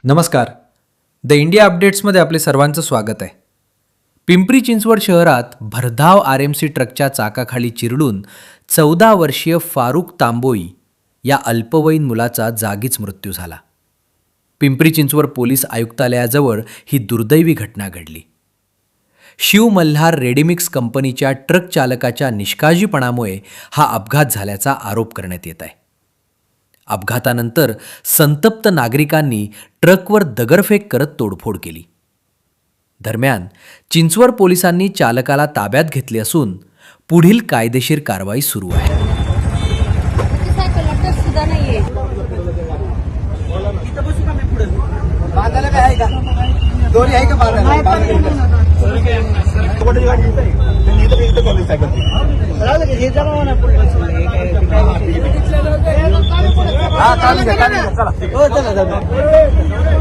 नमस्कार. The India अपडेट्समध्ये आपले सर्वांचं स्वागत आहे. पिंपरी चिंचवड शहरात भरधाव RMC ट्रकच्या चाकाखाली चिरडून 14 वर्षीय फारुख तांबोई या अल्पवयीन मुलाचा जागीच मृत्यू झाला. पिंपरी चिंचवड पोलीस आयुक्तालयाजवळ ही दुर्दैवी घटना घडली. शिव मल्हार रेडीमिक्स कंपनीच्या ट्रक चालकाच्या निष्काळजीपणामुळे हा अपघात झाल्याचा आरोप करण्यात येत आहे. अपघातानंतर संतप्त नागरिकांनी ट्रकवर दगडफेक करत तोडफोड केली. दरम्यान चिंचवड पोलिसांनी चालकाला ताब्यात घेतले असून पुढील कायदेशीर कारवाई सुरू आहे. चला